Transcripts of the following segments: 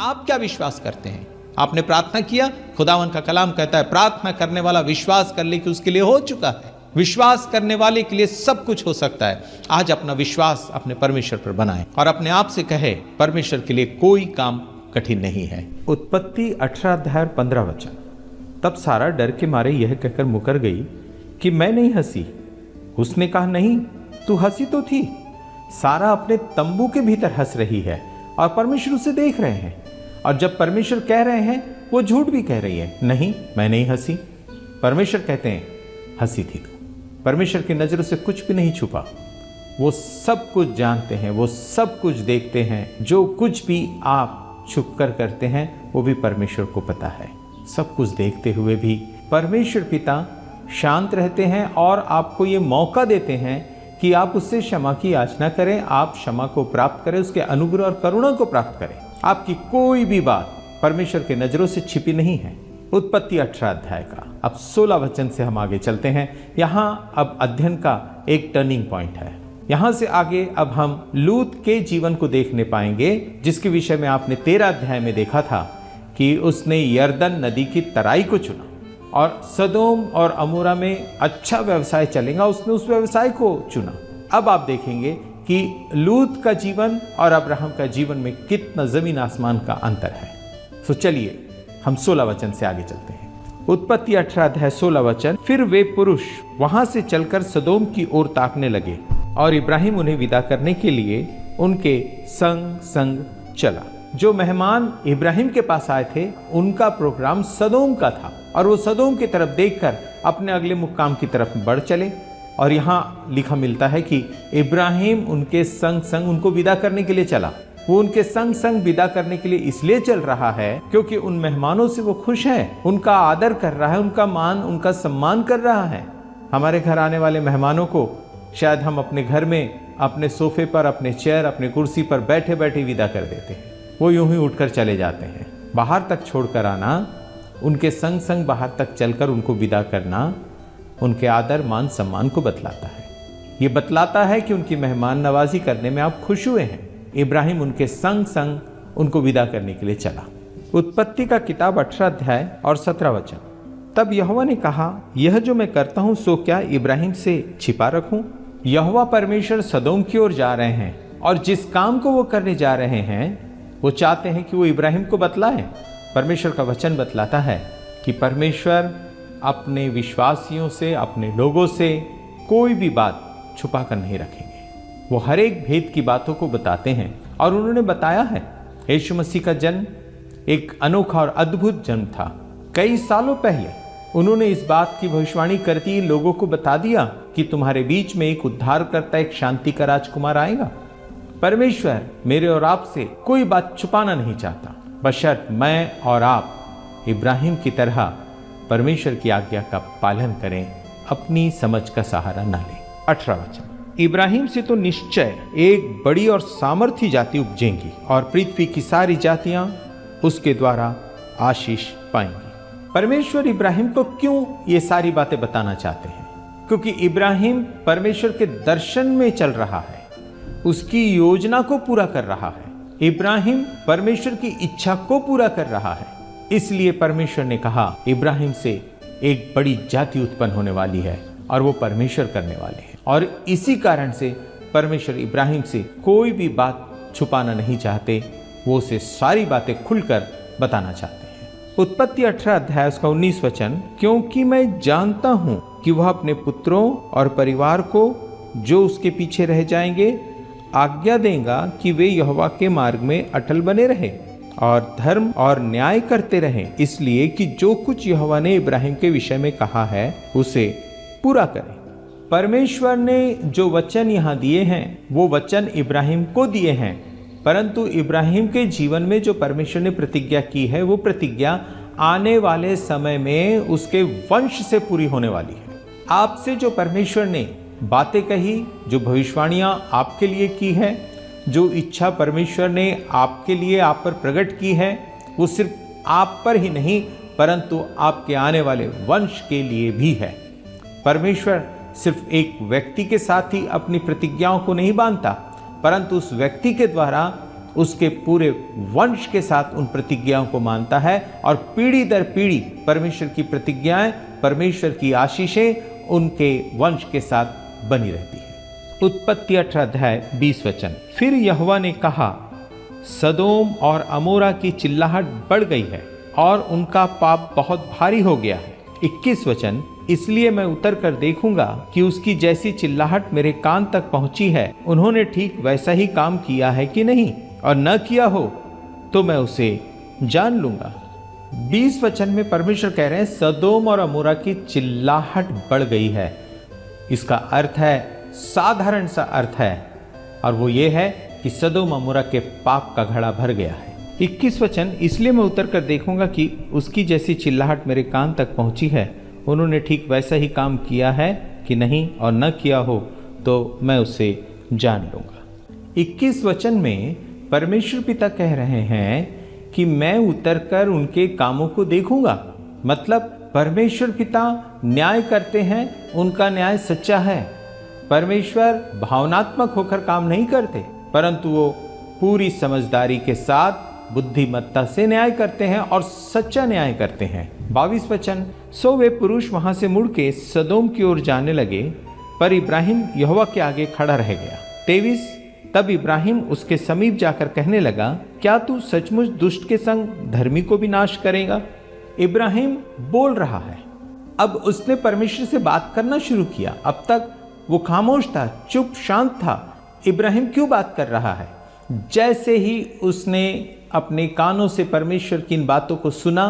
आप क्या विश्वास करते हैं? आपने प्रार्थना किया, खुदावन का कलाम कहता है प्रार्थना करने वाला विश्वास कर ले कि उसके लिए हो चुका है। विश्वास करने वाले के लिए सब कुछ हो सकता है। आज अपना विश्वास अपने परमेश्वर पर बनाएं और अपने आप से कहे परमेश्वर के लिए कोई काम कठिन नहीं है। उत्पत्ति 18 अध्याय 15 वचन। तब सारा डर के मारे यह कहकर मुकर गई कि मैं नहीं हंसी। उसने कहा नहीं, तू हंसी तो थी। सारा अपने तंबू के भीतर हंस रही है और परमेश्वर उसे देख रहे हैं। और जब परमेश्वर कह रहे हैं वो झूठ भी कह रही है, नहीं मैं नहीं हंसी। परमेश्वर कहते हैं हंसी थी तू। परमेश्वर की नजरों से कुछ भी नहीं छुपा। वो सब कुछ जानते हैं, वो सब कुछ देखते हैं। जो कुछ भी आप छुप कर करते हैं वो भी परमेश्वर को पता है। सब कुछ देखते हुए भी परमेश्वर पिता शांत रहते हैं और आपको ये मौका देते हैं कि आप उससे क्षमा की याचना करें, आप क्षमा को प्राप्त करें, उसके अनुग्रह और करुणा को प्राप्त करें। आपकी कोई भी बात परमेश्वर के नजरों से छिपी नहीं है। उत्पत्ति 18 अध्याय का अब 16 वचन से हम आगे चलते हैं। यहाँ अब अध्ययन का एक टर्निंग पॉइंट है। यहाँ से आगे अब हम लूत के जीवन को देखने पाएंगे, जिसके विषय में आपने 13 अध्याय में देखा था कि उसने यरदन नदी की तराई को चुना और सदोम और अमोरा में अच्छा व्यवसाय चलेगा, उसने उस व्यवसाय को चुना। अब आप देखेंगे कि लूत का जीवन और अब्राहम का जीवन में कितना जमीन आसमान का अंतर है। तो चलिए हम 16 वचन से आगे चलते हैं। उत्पत्ति 18 अध्याय 16 वचन। फिर वे पुरुष वहां से चलकर सदोम की ओर ताकने लगे और इब्राहिम उन्हें विदा करने के लिए उनके संग संग चला। जो मेहमान इब्राहिम के पास आए थे उनका प्रोग्राम सदोम का था और वो सदोम की तरफ देखकर अपने अगले मुकाम की तरफ बढ़ चले। और यहाँ लिखा मिलता है कि इब्राहिम उनके संग संग उनको विदा करने के लिए चला। वो उनके संग संग विदा करने के लिए इसलिए चल रहा है क्योंकि उन मेहमानों से वो खुश है, उनका आदर कर रहा है, उनका मान उनका सम्मान कर रहा है। हमारे घर आने वाले मेहमानों को शायद हम अपने घर में अपने सोफे पर, अपने चेयर, अपने कुर्सी पर बैठे बैठे विदा कर देते हैं। वो यूं ही उठकर चले जाते हैं। बाहर तक छोड़कर आना, उनके संग संग बाहर तक चलकर उनको विदा करना उनके आदर मान सम्मान को बतलाता है। ये बतलाता है कि उनकी मेहमान नवाजी करने में आप खुश हुए हैं। इब्राहिम उनके संग संग उनको विदा करने के लिए चला। उत्पत्ति का किताब 18 अध्याय और 17 वचन। तब यहोवा ने कहा, यह जो मैं करता हूं सो क्या इब्राहिम से छिपा रखूं? यहोवा परमेश्वर सदोम की ओर जा रहे हैं और जिस काम को वो करने जा रहे हैं वो चाहते हैं कि वो इब्राहिम को बतलाएं। परमेश्वर का वचन बतलाता है कि परमेश्वर अपने विश्वासियों से, अपने लोगों से कोई भी बात छुपा कर नहीं रखेंगे। वो हर एक भेद की बातों को बताते हैं और उन्होंने बताया है। यीशु मसीह का जन्म एक अनोखा और अद्भुत जन्म था। कई सालों पहले उन्होंने इस बात की भविष्यवाणी करती लोगों को बता दिया कि तुम्हारे बीच में एक उद्धारकर्ता, एक शांति का राजकुमार आएगा। परमेश्वर मेरे और आपसे कोई बात छुपाना नहीं चाहता, बशर्ते मैं और आप इब्राहिम की तरह परमेश्वर की आज्ञा का पालन करें, अपनी समझ का सहारा न लें। 18 वचन। इब्राहिम से तो निश्चय एक बड़ी और सामर्थी जाति उपजेंगी और पृथ्वी की सारी जातियां उसके द्वारा आशीष पाएंगी। परमेश्वर इब्राहिम को क्यों ये सारी बातें बताना चाहते हैं? क्योंकि इब्राहिम परमेश्वर के दर्शन में चल रहा है, उसकी योजना को पूरा कर रहा है। इब्राहिम परमेश्वर की इच्छा को पूरा कर रहा है। इसलिए परमेश्वर ने कहा इब्राहिम से एक बड़ी जाति उत्पन्न होने वाली है और वो परमेश्वर करने वाले हैं। और इसी कारण से परमेश्वर इब्राहिम से कोई भी बात छुपाना नहीं चाहते, वो उसे सारी बातें खुलकर बताना चाहते हैं। उत्पत्ति 18 अध्याय उसका 19 वचन। क्योंकि मैं जानता हूं कि वह अपने पुत्रों और परिवार को जो उसके पीछे रह जाएंगे आज्ञा देगा कि वे यहोवा के मार्ग में अटल बने रहे और धर्म और न्याय करते रहें, इसलिए कि जो कुछ यहोवा ने इब्राहिम के विषय में कहा है उसे पूरा करें। परमेश्वर ने जो वचन यहाँ दिए हैं वो वचन इब्राहिम को दिए हैं, परंतु इब्राहिम के जीवन में जो परमेश्वर ने प्रतिज्ञा की है वो प्रतिज्ञा आने वाले समय में उसके वंश से पूरी होने वाली है। आपसे जो परमेश्वर ने बातें कही, जो भविष्यवाणियां आपके लिए की है, जो इच्छा परमेश्वर ने आपके लिए आप पर प्रकट की है, वो सिर्फ आप पर ही नहीं परंतु आपके आने वाले वंश के लिए भी है। परमेश्वर सिर्फ एक व्यक्ति के साथ ही अपनी प्रतिज्ञाओं को नहीं बांधता, परंतु उस व्यक्ति के द्वारा उसके पूरे वंश के साथ उन प्रतिज्ञाओं को मानता है और पीढ़ी दर पीढ़ी परमेश्वर की प्रतिज्ञाएं, परमेश्वर की आशीषें उनके वंश के साथ बनी रहती है। उत्पत्ति 18 अध्याय 20 वचन। फिर यहोवा ने कहा, सदोम और अमोरा की चिल्लाहट बढ़ गई है और उनका पाप बहुत भारी हो गया है। 21 वचन। इसलिए मैं उतर कर देखूंगा कि उसकी जैसी चिल्लाहट मेरे कान तक पहुंची है, उन्होंने ठीक वैसा ही काम किया है कि नहीं, और न किया हो तो मैं उसे जान लूंगा। 20 वचन में परमेश्वर कह रहे हैं सदोम और अमोरा की चिल्लाहट बढ़ गई है। इसका अर्थ है, साधारण सा अर्थ है, और वो ये है कि सदोम अमोरा के पाप का घड़ा भर गया है। 21 वचन। इसलिए मैं उतर कर देखूंगा कि उसकी जैसी चिल्लाहट मेरे कान तक पहुंची है, उन्होंने ठीक वैसा ही काम किया है कि नहीं, और न किया हो तो मैं उसे जान लूंगा। 21 वचन में परमेश्वर पिता कह रहे हैं कि मैं उतरकर उनके कामों को देखूंगा। मतलब परमेश्वर पिता न्याय करते हैं, उनका न्याय सच्चा है। परमेश्वर भावनात्मक होकर काम नहीं करते, परंतु वो पूरी समझदारी के साथ बुद्धिमत्ता से न्याय करते हैं और सच्चा न्याय करते हैं। 22 वचन। सो वे पुरुष वहां से मुड़ के सदोम की ओर जाने लगे, पर इब्राहिम यहोवा के आगे खड़ा रह गया। 23। तब इब्राहिम उसके समीप जाकर कहने लगा, क्या तू सचमुच दुष्ट के संग धर्मी को भी नाश करेगा? इब्राहिम बोल रहा है। अब उसने परमेश्वर से बात करना शुरू किया। अब तक वो खामोश था, चुप शांत था। इब्राहिम क्यों बात कर रहा है? जैसे ही उसने अपने कानों से परमेश्वर की इन बातों को सुना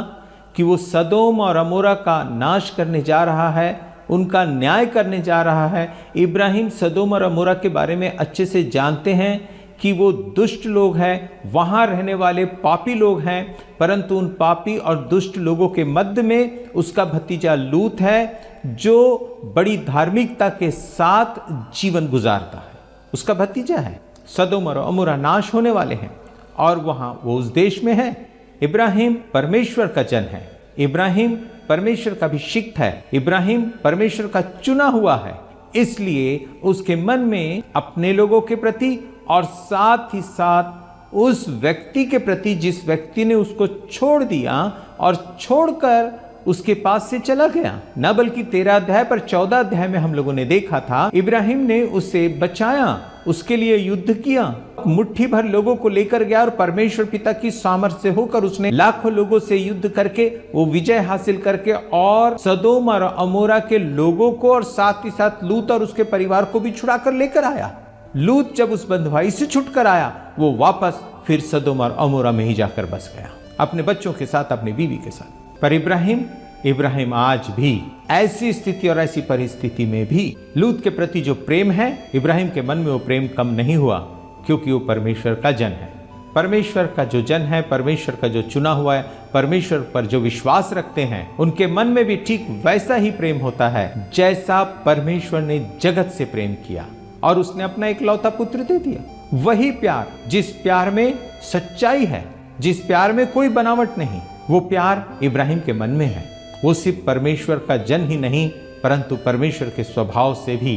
कि वो सदोम और अमोरा का नाश करने जा रहा है, उनका न्याय करने जा रहा है। इब्राहिम सदोम और अमोरा के बारे में अच्छे से जानते हैं कि वो दुष्ट लोग हैं, वहाँ रहने वाले पापी लोग हैं, परंतु उन पापी और दुष्ट लोगों के मध्य में उसका भतीजा लूत है, जो बड़ी धार्मिकता के साथ जीवन गुजारता है। उसका भतीजा है। सदोम और अमोरा नाश होने वाले हैं और वहाँ वो उस देश में है। इब्राहिम परमेश्वर का जन है। इब्राहिम परमेश्वर का अभिषिक्त है। इब्राहिम परमेश्वर का चुना हुआ है। इसलिए उसके मन में अपने लोगों के प्रति और साथ ही साथ उस व्यक्ति के प्रति जिस व्यक्ति ने उसको छोड़ दिया और छोड़कर उसके पास से चला गया, न बल्कि 13 अध्याय पर 14 अध्याय में हम लोगों ने देखा था, इब्राहिम ने उसे बचाया, उसके लिए युद्ध किया, मुट्ठी भर लोगों को लेकर गया और परमेश्वर पिता की सामर्थ्य से होकर उसने लाखों लोगों से युद्ध करके वो विजय हासिल करके और सदोम और अमोरा के लोगों को और साथ ही साथ लूत और उसके परिवार को भी छुड़ाकर लेकर आया। लूत जब उस बंधुआई से छुटकर आया, वो वापस फिर सदोम और अमोरा में ही जाकर बस गया, अपने बच्चों के साथ, अपनी बीवी के साथ। पर इब्राहिम आज भी ऐसी स्थिति और ऐसी परिस्थिति में भी लूत के प्रति जो प्रेम है, इब्राहिम के मन में वो प्रेम कम नहीं हुआ, क्योंकि वो परमेश्वर का जन है। परमेश्वर का जो जन है, परमेश्वर का जो चुना हुआ है, परमेश्वर पर जो विश्वास रखते हैं, उनके मन में भी ठीक वैसा ही प्रेम होता है जैसा परमेश्वर ने जगत से प्रेम किया और उसने अपना इकलौता पुत्र दे दिया। वही प्यार, जिस प्यार में सच्चाई है, जिस प्यार में कोई बनावट नहीं, वो प्यार इब्राहिम के मन में है। वो सिर्फ परमेश्वर का जन ही नहीं, परंतु परमेश्वर के स्वभाव से भी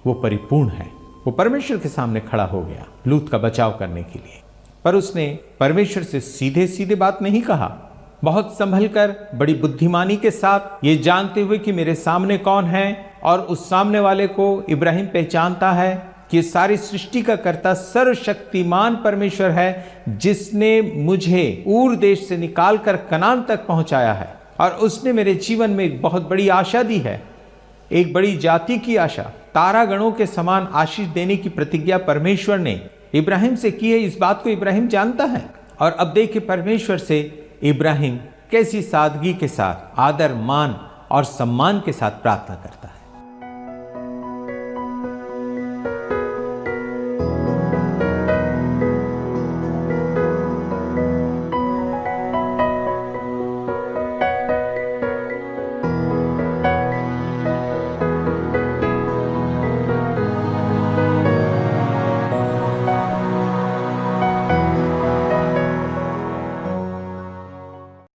वो परिपूर्ण है। वो परमेश्वर के सामने खड़ा हो गया लूत का बचाव करने के लिए, पर उसने परमेश्वर से सीधे सीधे बात नहीं कहा। बहुत संभल कर, बड़ी बुद्धिमानी के साथ, ये जानते हुए कि मेरे सामने कौन है, और उस सामने वाले को इब्राहिम पहचानता है कि सारी सृष्टि का कर्ता सर्वशक्तिमान परमेश्वर है, जिसने मुझे ऊर देश से निकालकर कनान तक पहुंचाया है, और उसने मेरे जीवन में एक बहुत बड़ी आशा दी है, एक बड़ी जाति की आशा, तारागणों के समान आशीष देने की प्रतिज्ञा परमेश्वर ने इब्राहिम से की है। इस बात को इब्राहिम जानता है। और अब देखिए परमेश्वर से इब्राहिम कैसी सादगी के साथ, आदर, मान और सम्मान के साथ प्रार्थना करता है।